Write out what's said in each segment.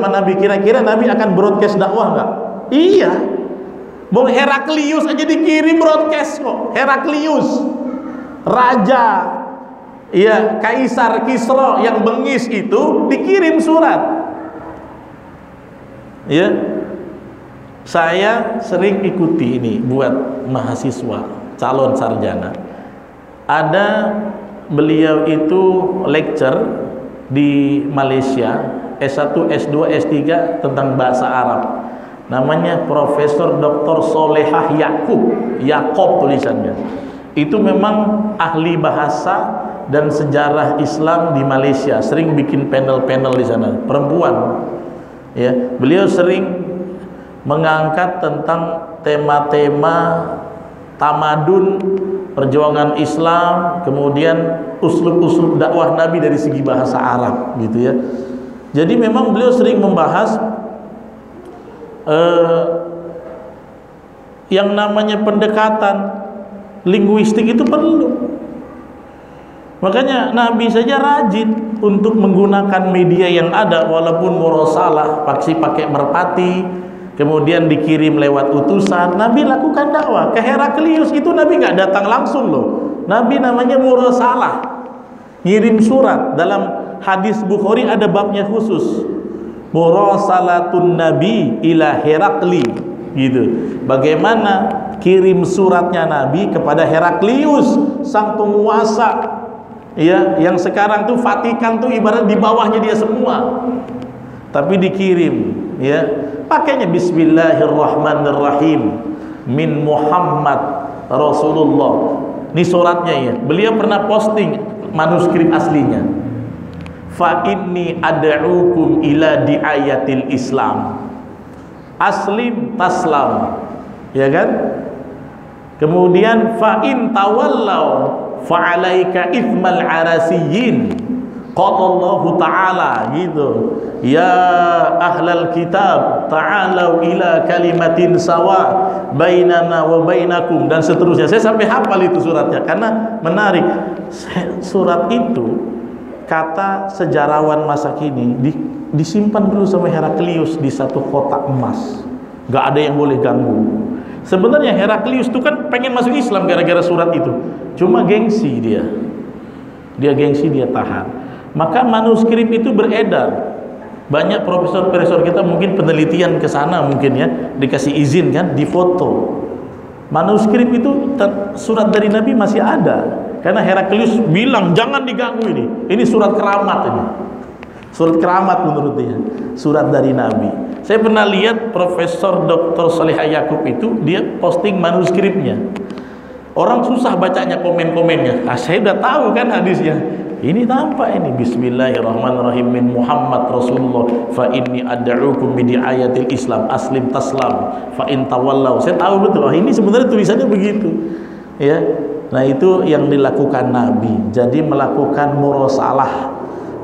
Nabi, kira-kira Nabi akan broadcast dakwah nggak? Iya. Bung Heraklius aja dikirim broadcast kok. Heraklius, raja, ya, Kaisar Kisra yang bengis itu dikirim surat. Ya, saya sering ikuti ini buat mahasiswa calon sarjana. Ada beliau itu lecture di Malaysia, S1, S2, S3 tentang bahasa Arab. Namanya Profesor Dr. Solehah Yaakob tulisannya. Itu memang ahli bahasa dan sejarah Islam di Malaysia, sering bikin panel-panel di sana. Perempuan. Ya, beliau sering mengangkat tentang tema-tema tamadun, perjuangan Islam, kemudian uslub-uslub dakwah Nabi dari segi bahasa Arab, gitu ya. Jadi memang beliau sering membahas yang namanya pendekatan linguistik itu perlu. Makanya Nabi saja rajin untuk menggunakan media yang ada, walaupun murasalah, pakai merpati, kemudian dikirim lewat utusan. Nabi lakukan dakwah. Ke Heraklius itu Nabi nggak datang langsung loh. Nabi namanya murasalah, ngirim surat. Dalam hadis Bukhari ada babnya khusus, murasalatun Nabi ila Herakli, gitu. Bagaimana kirim suratnya Nabi kepada Heraklius, sang penguasa, ya, yang sekarang tuh Vatikan tuh ibarat di bawahnya dia semua, tapi dikirim, ya, pakainya Bismillahirrahmanirrahim min Muhammad Rasulullah. Ini suratnya ya. Beliau pernah posting manuskrip aslinya. Fa inni ad'ukum ila diayatil Islam. Aslim taslam. Ya kan? Kemudian fa in tawallau fa alaika ithmal arasiyyin. Qala Allah Ta'ala, gitu. Ya ahlal kitab ta'alau ila kalimatin sawa bainana wa bainakum, dan seterusnya. Saya sampai hafal itu suratnya karena menarik. Surat itu, kata sejarawan masa kini, disimpan dulu sama Heraklius di satu kotak emas. Gak ada yang boleh ganggu. Sebenarnya Heraklius itu kan pengen masuk Islam gara-gara surat itu, cuma gengsi dia gengsi, dia tahan. Maka manuskrip itu beredar. Banyak profesor-profesor kita mungkin penelitian ke sana, mungkin ya, dikasih izin kan, difoto. Manuskrip itu, surat dari Nabi masih ada. Karena Heraklius bilang jangan diganggu ini. Ini surat keramat ini. Surat keramat menurut dia. Surat dari Nabi. Saya pernah lihat Profesor Dr. Solehah Yaakob itu, dia posting manuskripnya. Orang susah bacanya komen-komennya. Nah, saya udah tahu kan hadisnya. Ini nampak ini Bismillahirrahmanirrahim min Muhammad Rasulullah fa inni ad'ukum bi ayatil Islam aslim taslam fa in tawallau. Saya tahu betul, ini sebenarnya tulisannya begitu. Ya. Nah, itu yang dilakukan Nabi. Jadi melakukan murasalah.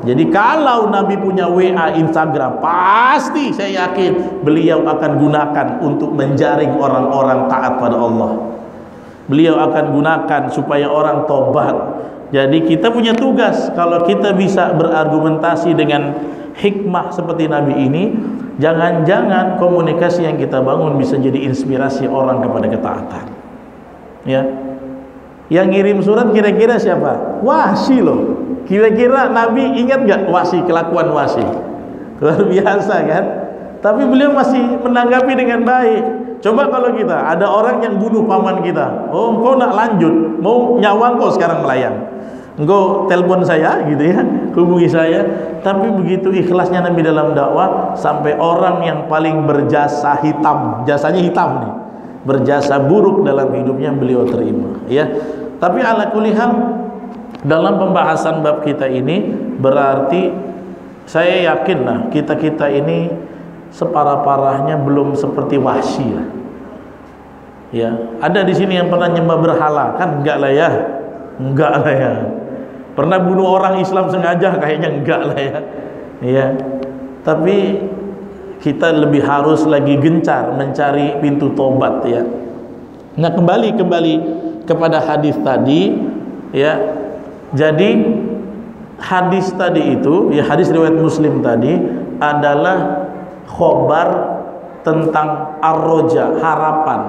Jadi kalau Nabi punya WA, Instagram, pasti saya yakin beliau akan gunakan untuk menjaring orang-orang taat pada Allah. Beliau akan gunakan supaya orang tobat. Jadi kita punya tugas, kalau kita bisa berargumentasi dengan hikmah seperti Nabi ini, jangan-jangan komunikasi yang kita bangun bisa jadi inspirasi orang kepada ketaatan. Ya. Yang ngirim surat kira-kira siapa? Wahsy loh. Kira-kira Nabi ingat gak Wahsy, kelakuan Wahsy? Luar biasa kan? Tapi beliau masih menanggapi dengan baik. Coba kalau kita, ada orang yang bunuh paman kita. Oh, engkau nak lanjut, mau nyawa engkau sekarang melayang. Engkau telepon saya gitu ya, hubungi saya. Tapi begitu ikhlasnya Nabi dalam dakwah, sampai orang yang paling berjasa hitam, jasanya hitam nih, berjasa buruk dalam hidupnya, beliau terima ya. Tapi ala kulli hal, dalam pembahasan bab kita ini berarti saya yakin lah kita ini separah-parahnya belum seperti Wahsy lah. Ya, ada di sini yang pernah nyembah berhala kan? Enggak lah ya. Enggak lah ya. Pernah bunuh orang Islam sengaja? Kayaknya enggak lah ya. Ya. Tapi kita lebih harus lagi gencar mencari pintu tobat ya. Nah, kembali kepada hadis tadi ya. Jadi hadis tadi itu ya, hadis riwayat Muslim tadi adalah khobar tentang ar-roja, harapan.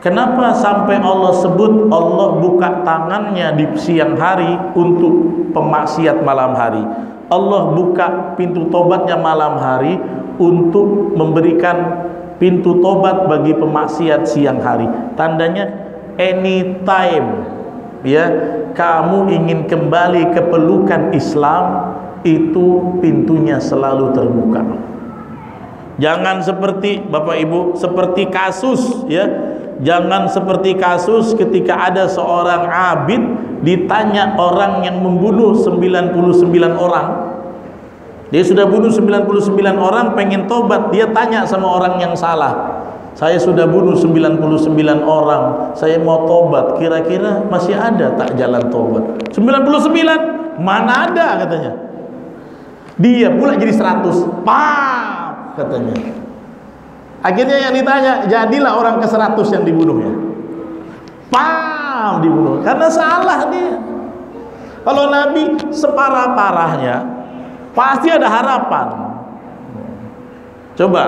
Kenapa sampai Allah sebut Allah buka tangannya di siang hari untuk pemaksiat malam hari? Allah buka pintu tobatnya malam hari untuk memberikan pintu tobat bagi pemaksiat siang hari. Tandanya anytime ya kamu ingin kembali ke pelukan Islam, itu pintunya selalu terbuka. Jangan seperti Bapak Ibu, seperti kasus ya. Jangan seperti kasus ketika ada seorang abid ditanya orang yang membunuh 99 orang. Dia sudah bunuh 99 orang, pengen tobat, dia tanya sama orang yang salah. Saya sudah bunuh 99 orang, saya mau tobat, kira-kira masih ada tak jalan tobat? 99? Mana ada katanya. Dia pula jadi 100. Pam katanya. Akhirnya yang ditanya, jadilah orang ke-100 yang dibunuhnya. Pam, dibunuh. Karena salah dia. Kalau Nabi separah-parahnya, pasti ada harapan. Coba,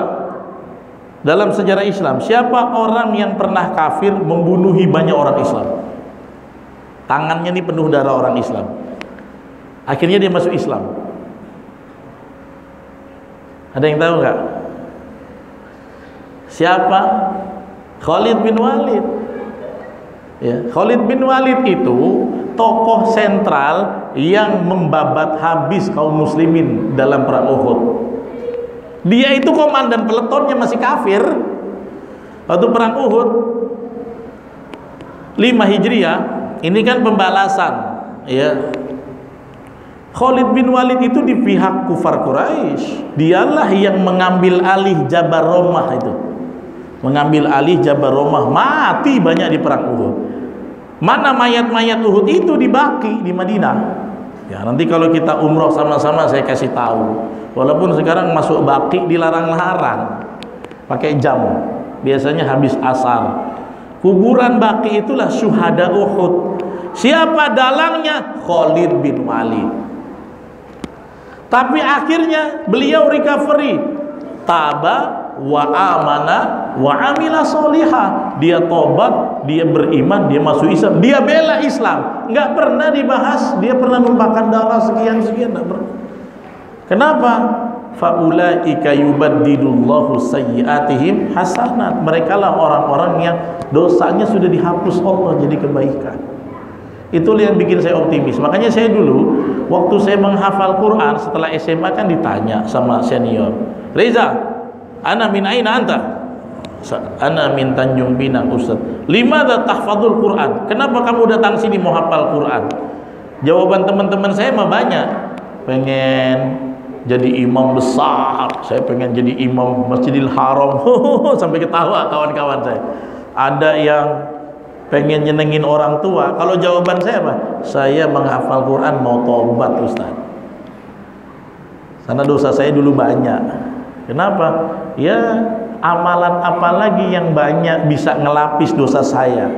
dalam sejarah Islam, siapa orang yang pernah kafir membunuhi banyak orang Islam? Tangannya ini penuh darah orang Islam. Akhirnya dia masuk Islam. Ada yang tahu nggak? Siapa? Khalid bin Walid. Ya, Khalid bin Walid itu tokoh sentral yang membabat habis kaum muslimin dalam perang Uhud. Dia itu komandan peletonnya masih kafir waktu perang Uhud 5 Hijriah. Ini kan pembalasan ya. Khalid bin Walid itu di pihak kufar Quraisy. Dialah yang mengambil alih Jabar Romah itu. Mengambil alih Jabar Romah, mati banyak di perang Uhud. Mana mayat-mayat Uhud itu di Baqi di Madinah. Ya, nanti kalau kita umroh sama-sama saya kasih tahu. Walaupun sekarang masuk Baqi dilarang-larang. Pakai jam. Biasanya habis asar. Kuburan Baqi itulah syuhada Uhud. Siapa dalangnya? Khalid bin Walid. Tapi akhirnya beliau recovery. Taba wa amana wa amila solihah. Dia tobat, dia beriman, dia masuk Islam, dia bela Islam. Nggak pernah dibahas dia pernah numpahkan darah sekian-sekian, nggak pernah. Kenapa? Faulaika yubaddilullahu sayyiatihim hasanat. Mereka lah orang-orang yang dosanya sudah dihapus Allah jadi kebaikan. Itulah yang bikin saya optimis. Makanya saya dulu waktu saya menghafal Quran setelah SMA kan ditanya sama senior, Reza, ana min aina anta? Ana min Tanjung Pinang Ustaz. Limadza tahfadzul Quran? Kenapa kamu datang sini mau hafal Quran? Jawaban teman-teman saya mah banyak. Pengen jadi imam besar, saya pengen jadi imam Masjidil Haram. Sampai ketawa kawan-kawan saya. Ada yang pengen nyenengin orang tua. Kalau jawaban saya apa? Saya menghafal Quran mau tobat Ustaz. Karena dosa saya dulu banyak. Kenapa? Ya amalan apa lagi yang banyak bisa ngelapis dosa saya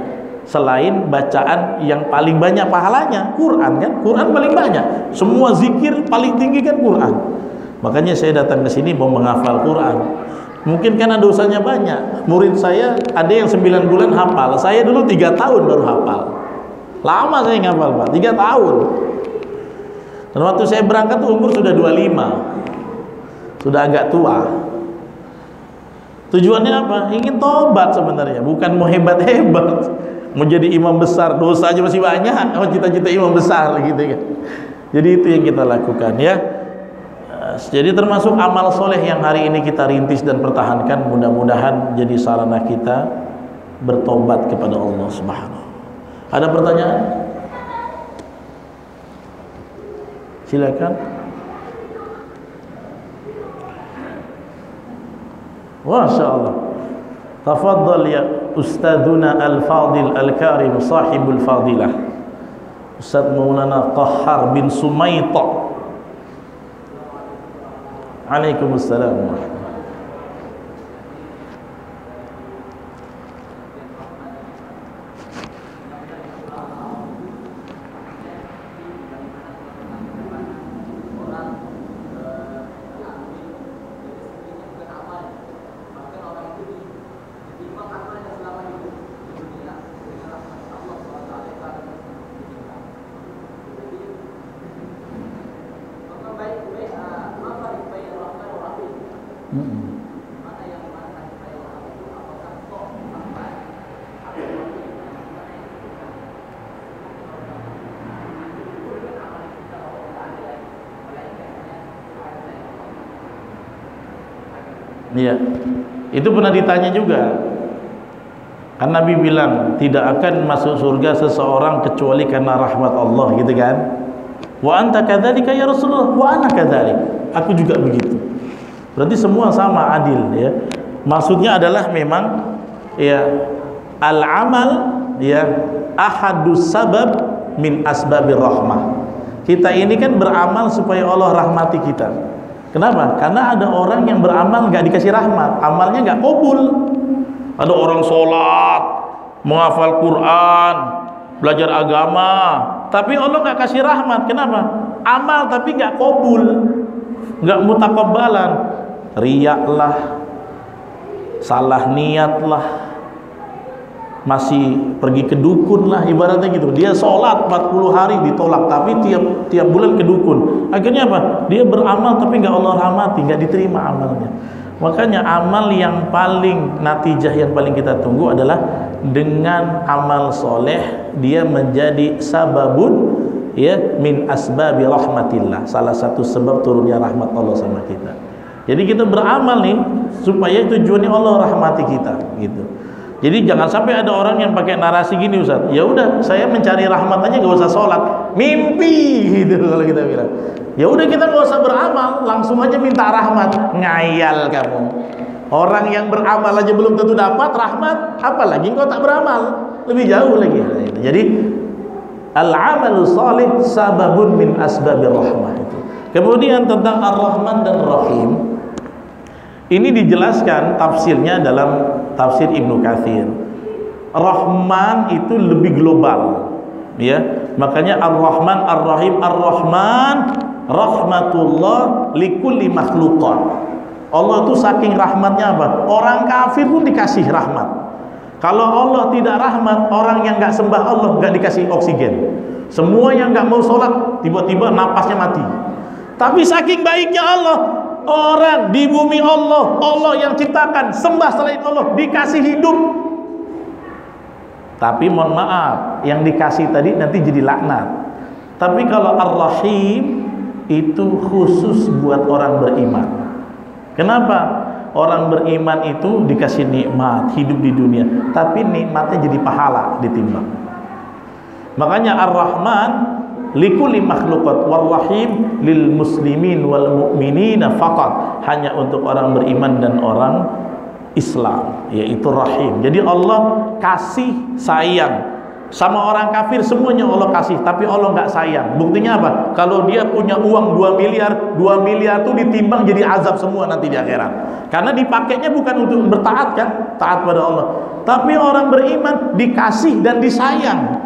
selain bacaan yang paling banyak pahalanya? Quran kan? Quran paling banyak. Semua zikir paling tinggi kan Quran. Makanya saya datang ke sini mau menghafal Quran. Mungkin karena dosanya banyak. Murid saya ada yang 9 bulan hafal. Saya dulu 3 tahun baru hafal. Lama saya ngafal Pak, 3 tahun. Dan waktu saya berangkat umur sudah 25. Sudah agak tua. Tujuannya apa? Ingin tobat sebenarnya, bukan mau hebat-hebat. Mau jadi imam besar, dosanya masih banyak. Mau cita-cita imam besar gitu kan. Jadi itu yang kita lakukan ya. Jadi termasuk amal soleh yang hari ini kita rintis dan pertahankan, mudah-mudahan jadi sarana kita bertobat kepada Allah Subhanahu. Ada pertanyaan? Silakan. Masya Allah. Tafadhal ya Ustadzuna Al-Fadil Al-Karim Sahibul Fadilah Ustadz Maulana Tahar bin Sumaita. Waalaikumsalam. Iya, itu pernah ditanya juga. Kan Nabi bilang tidak akan masuk surga seseorang kecuali karena rahmat Allah, gitu kan? Wa anta kadzalika ya Rasulullah, wa ana kadzalik. Aku juga begitu. Berarti semua sama, adil, ya. Maksudnya adalah memang ya al-amal ya ahadus sabab min asbabir rahmah. Kita ini kan beramal supaya Allah rahmati kita. Kenapa? Karena ada orang yang beramal nggak dikasih rahmat, amalnya nggak kabul. Ada orang sholat, menghafal Quran, belajar agama, tapi Allah nggak kasih rahmat. Kenapa? Amal tapi nggak kabul, nggak mutakabbalan. Riak lah, salah niat lah, masih pergi ke dukun lah, ibaratnya gitu. Dia sholat 40 hari ditolak, tapi tiap bulan ke dukun. Akhirnya apa? Dia beramal tapi nggak Allah rahmati, nggak diterima amalnya. Makanya amal yang paling natijah yang paling kita tunggu adalah dengan amal soleh dia menjadi sababun ya min asbabi rahmatillah, salah satu sebab turunnya rahmat Allah sama kita. Jadi kita beramal nih supaya tujuannya Allah rahmati kita, gitu. Jadi jangan sampai ada orang yang pakai narasi gini, Ustaz. Ya udah, saya mencari rahmat aja, gak usah sholat, mimpi gitu kalau kita bilang. Ya udah, kita gak usah beramal, langsung aja minta rahmat. Ngayal kamu. Orang yang beramal aja belum tentu dapat rahmat, apalagi engkau tak beramal, lebih jauh lagi. Jadi al-amalu shalih sababun min asbabir rahmah itu. Kemudian tentang Ar-Rahman dan Rahim, ini dijelaskan tafsirnya dalam tafsir Ibnu Katsir. Rahman itu lebih global, ya. Makanya Ar-Rahman, Ar-Rahim, Ar-Rahman rahmatullah likulli makhluqat. Allah itu saking rahmatnya apa? Orang kafir pun dikasih rahmat. Kalau Allah tidak rahmat, orang yang nggak sembah Allah nggak dikasih oksigen. Semua yang nggak mau sholat tiba-tiba napasnya mati. Tapi saking baiknya Allah, orang di bumi Allah, Allah yang ciptakan, sembah selain Allah, dikasih hidup. Tapi mohon maaf, yang dikasih tadi nanti jadi laknat. Tapi kalau Ar-Rahim itu khusus buat orang beriman. Kenapa? Orang beriman itu dikasih nikmat hidup di dunia, tapi nikmatnya jadi pahala ditimbang. Makanya Ar-Rahman likulli makhluqat, war-Rahim lil muslimin wal mu'minina faqat, hanya untuk orang beriman dan orang Islam, yaitu Rahim. Jadi Allah kasih sayang sama orang kafir, semuanya Allah kasih, tapi Allah nggak sayang. Buktinya apa? Kalau dia punya uang 2 miliar, 2 miliar itu ditimbang jadi azab semua nanti di akhirat. Karena dipakainya bukan untuk bertaat, kan? Taat pada Allah. Tapi orang beriman dikasih dan disayang.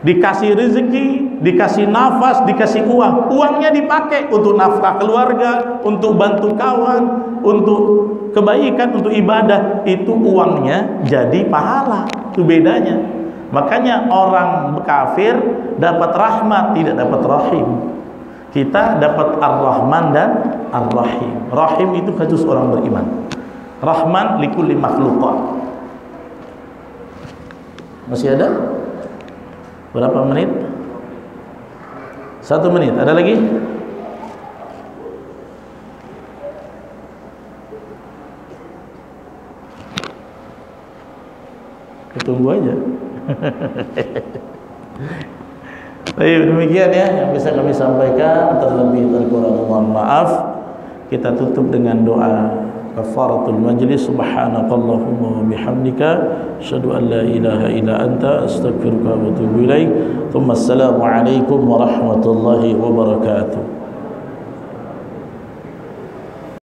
Dikasih rezeki, dikasih nafas, dikasih uang. Uangnya dipakai untuk nafkah keluarga, untuk bantu kawan, untuk kebaikan, untuk ibadah. Itu uangnya jadi pahala. Itu bedanya. Makanya orang kafir dapat rahmat, tidak dapat rahim. Kita dapat Ar-Rahman dan Ar-Rahim. Rahim itu khusus orang beriman. Rahman likulli makhluqat. Masih ada? Berapa menit? 1 menit. Ada lagi? Tunggu aja. Baik, demikian ya yang bisa kami sampaikan. Terlebih terkurang mohon maaf. Kita tutup dengan doa kafaratul majlis. Subhanakallahumma wa bihamdika asyhadu an la ilaha illa anta astaghfiruka wa atubu ilaik. Assalamu alaikum warahmatullahi wabarakatuh.